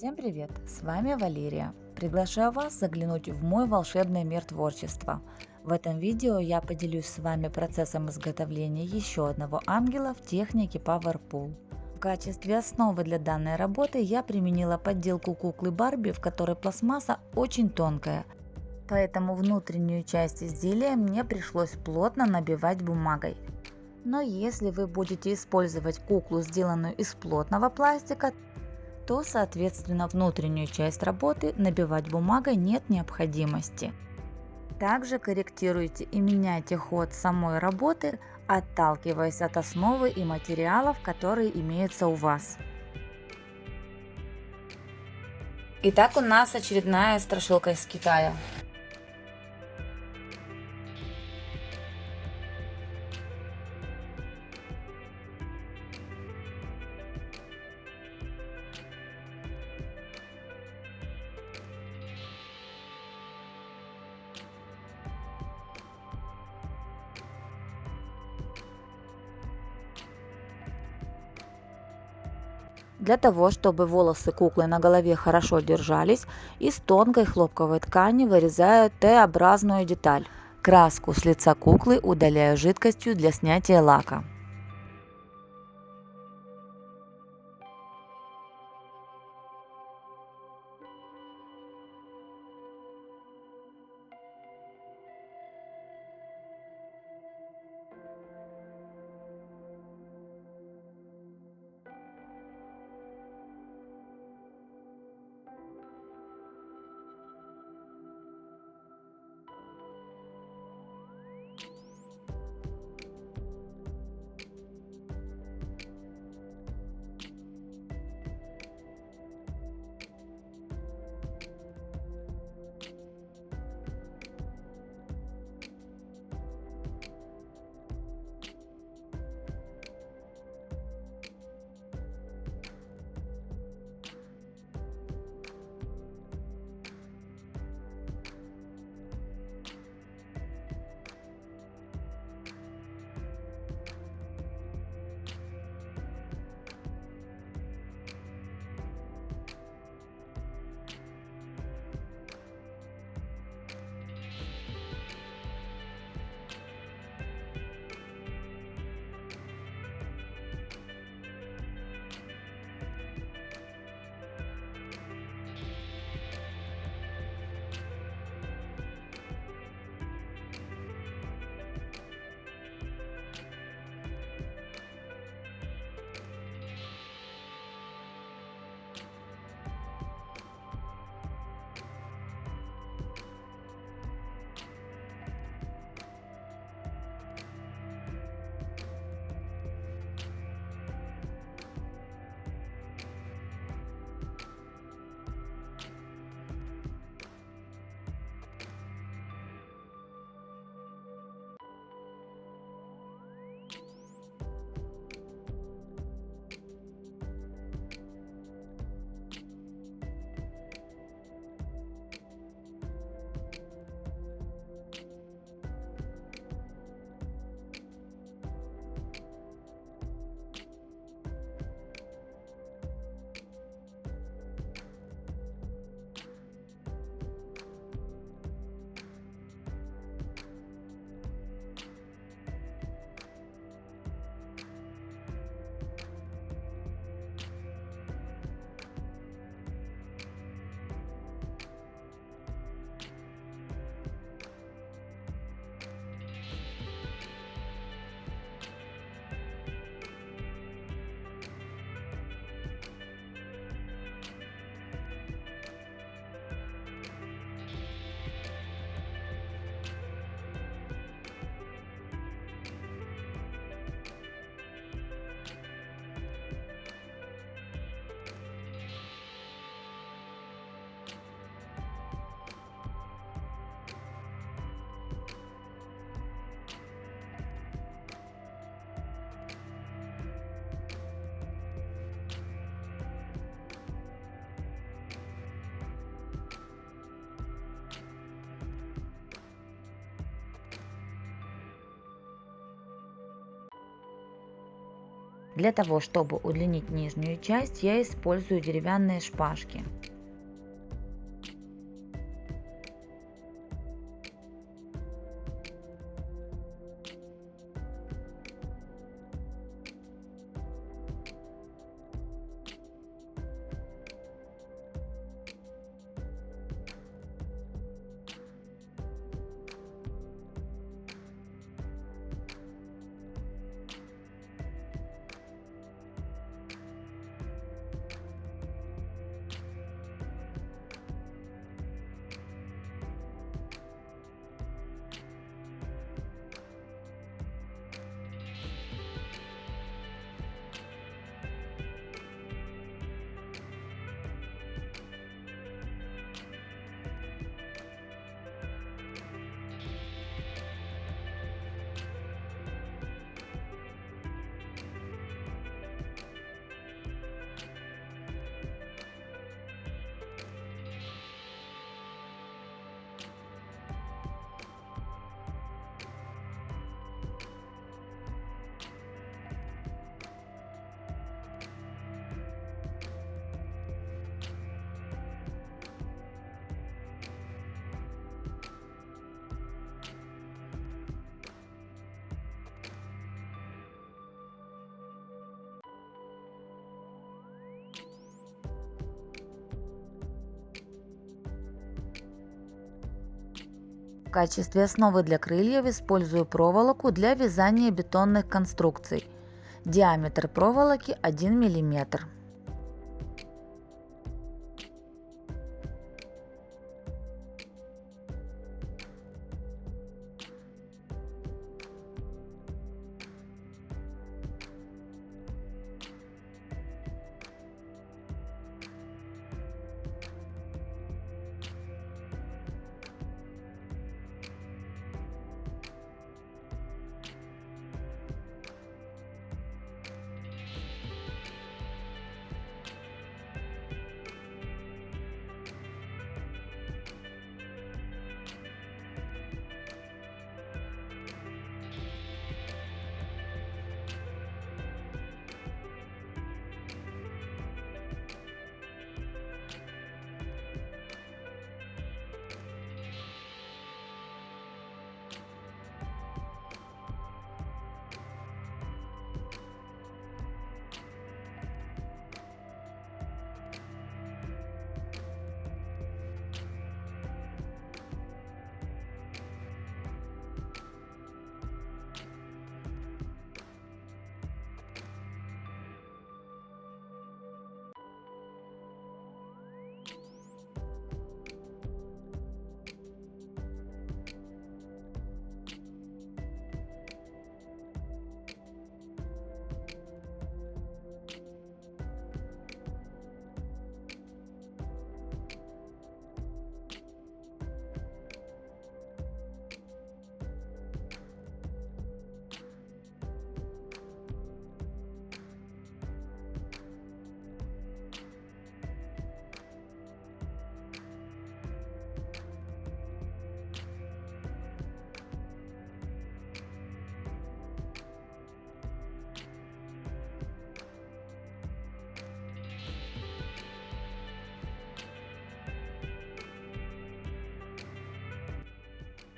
Всем привет! С вами Валерия. Приглашаю вас заглянуть в мой волшебный мир творчества. В этом видео я поделюсь с вами процессом изготовления еще одного ангела в технике PowerPool. В качестве основы для данной работы я применила подделку куклы Барби, в которой пластмасса очень тонкая, поэтому внутреннюю часть изделия мне пришлось плотно набивать бумагой. Но если вы будете использовать куклу, сделанную из плотного пластика, то, соответственно, внутреннюю часть работы набивать бумагой нет необходимости. Также корректируйте и меняйте ход самой работы, отталкиваясь от основы и материалов, которые имеются у вас. Итак, у нас очередная страшилка из Китая. Для того, чтобы волосы куклы на голове хорошо держались, из тонкой хлопковой ткани вырезаю Т-образную деталь. Краску с лица куклы удаляю жидкостью для снятия лака. Для того, чтобы удлинить нижнюю часть, я использую деревянные шпажки. В качестве основы для крыльев использую проволоку для вязания бетонных конструкций. Диаметр проволоки 1 мм.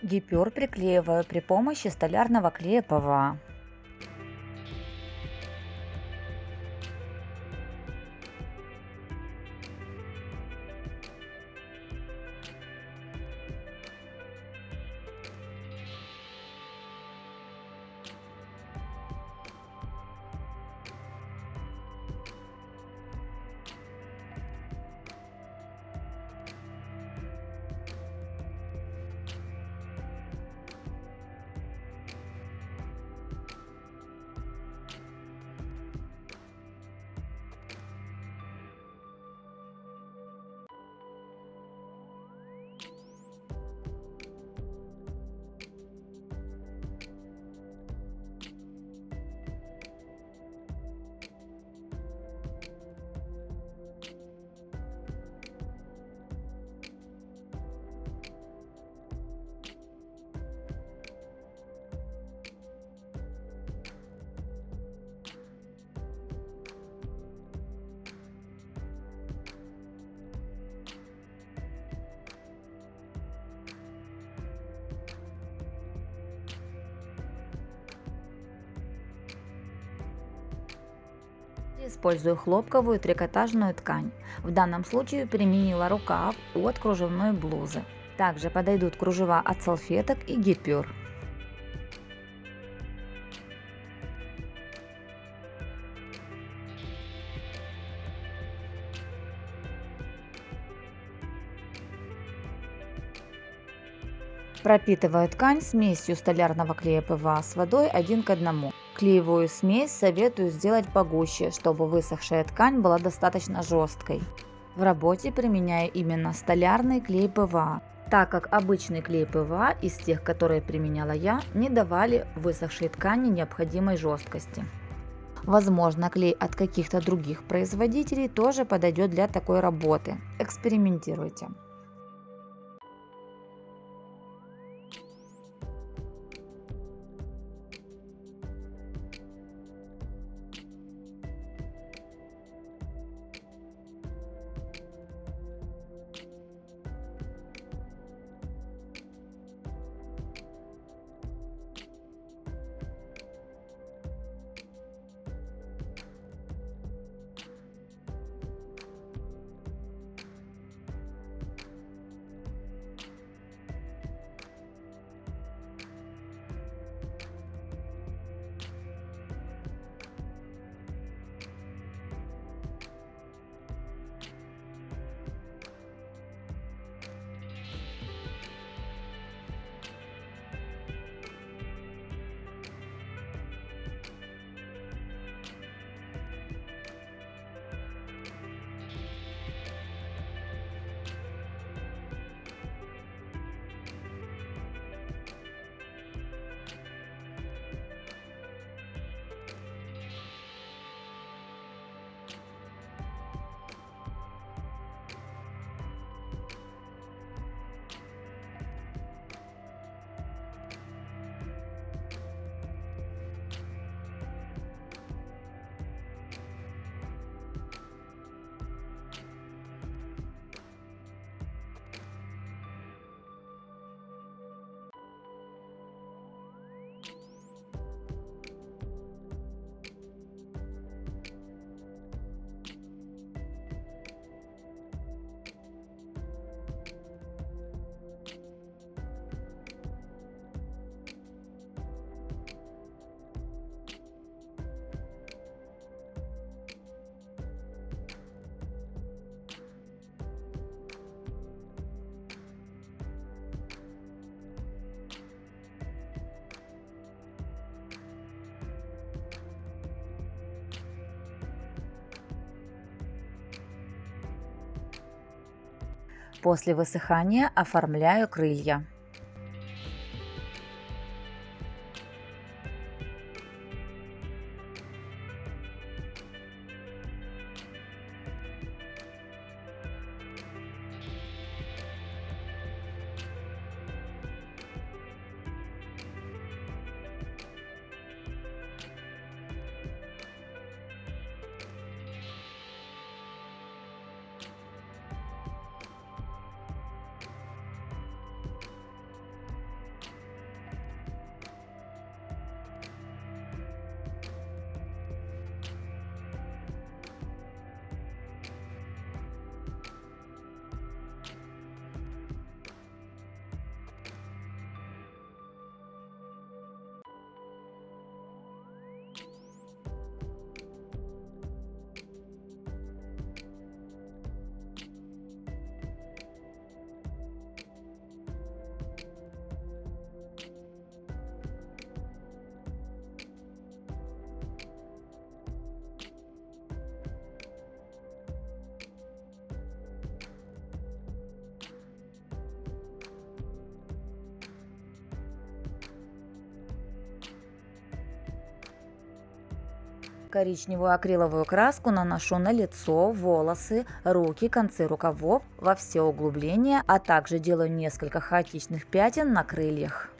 Гипюр приклеиваю при помощи столярного клея ПВА. использую хлопковую трикотажную ткань. В данном случае применила рукав от кружевной блузы. Также подойдут кружева от салфеток и гипюр. Пропитываю ткань смесью столярного клея ПВА с водой 1 к 1. Клеевую смесь советую сделать погуще, чтобы высохшая ткань была достаточно жесткой. В работе применяю именно столярный клей ПВА, так как обычный клей ПВА из тех, которые применяла я, не давали высохшей ткани необходимой жесткости. Возможно, клей от каких-то других производителей тоже подойдет для такой работы. Экспериментируйте. После высыхания оформляю крылья. Коричневую акриловую краску наношу на лицо, волосы, руки, концы рукавов, во все углубления, а также делаю несколько хаотичных пятен на крыльях.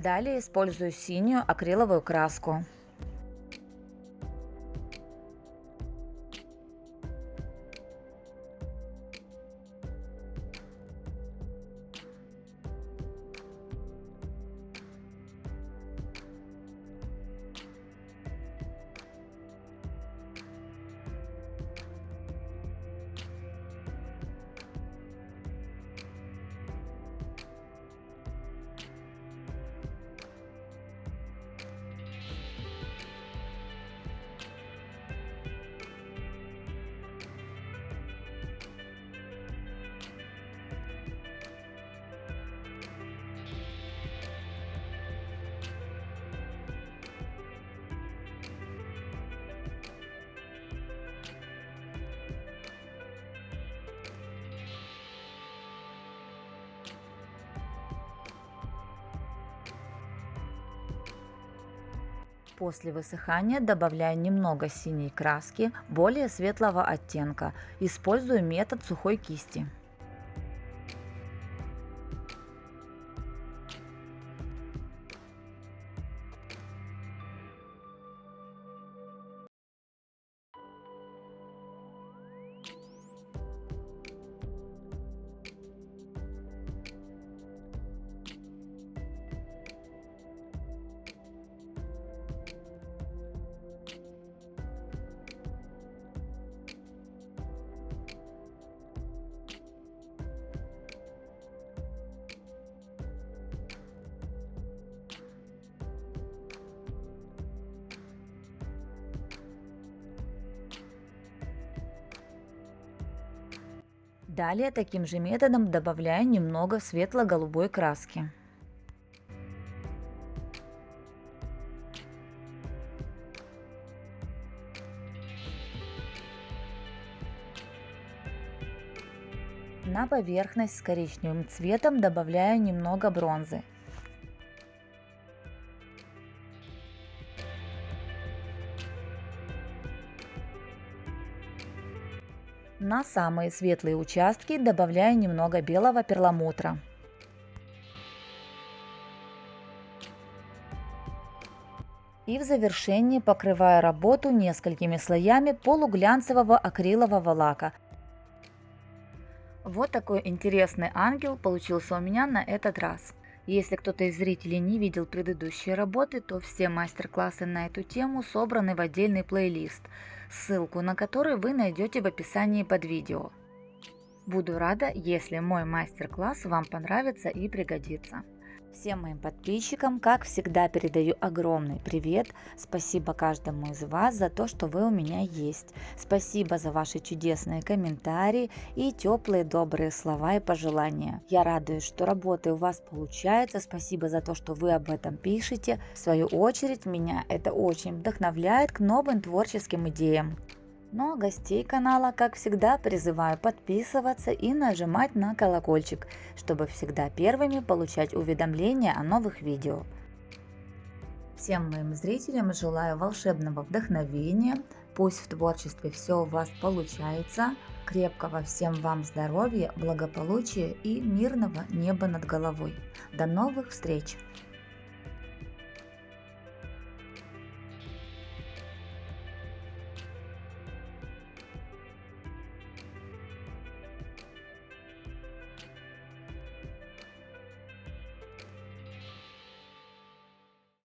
Далее использую синюю акриловую краску. После высыхания добавляю немного синей краски более светлого оттенка. Использую метод сухой кисти. Далее таким же методом добавляю немного светло-голубой краски. На поверхность с коричневым цветом добавляю немного бронзы. На самые светлые участки добавляю немного белого перламутра. И в завершении покрываю работу несколькими слоями полуглянцевого акрилового лака. Вот такой интересный ангел получился у меня на этот раз. Если кто-то из зрителей не видел предыдущие работы, то все мастер-классы на эту тему собраны в отдельный плейлист, ссылку на который вы найдете в описании под видео. Буду рада, если мой мастер-класс вам понравится и пригодится. Всем моим подписчикам, как всегда, передаю огромный привет. Спасибо каждому из вас за то, что вы у меня есть. Спасибо за ваши чудесные комментарии и теплые добрые слова и пожелания. Я радуюсь, что работы у вас получаются. Спасибо за то, что вы об этом пишете. В свою очередь, меня это очень вдохновляет к новым творческим идеям. Ну а гостей канала, как всегда, призываю подписываться и нажимать на колокольчик, чтобы всегда первыми получать уведомления о новых видео. Всем моим зрителям желаю волшебного вдохновения, пусть в творчестве все у вас получается, крепкого всем вам здоровья, благополучия и мирного неба над головой. До новых встреч!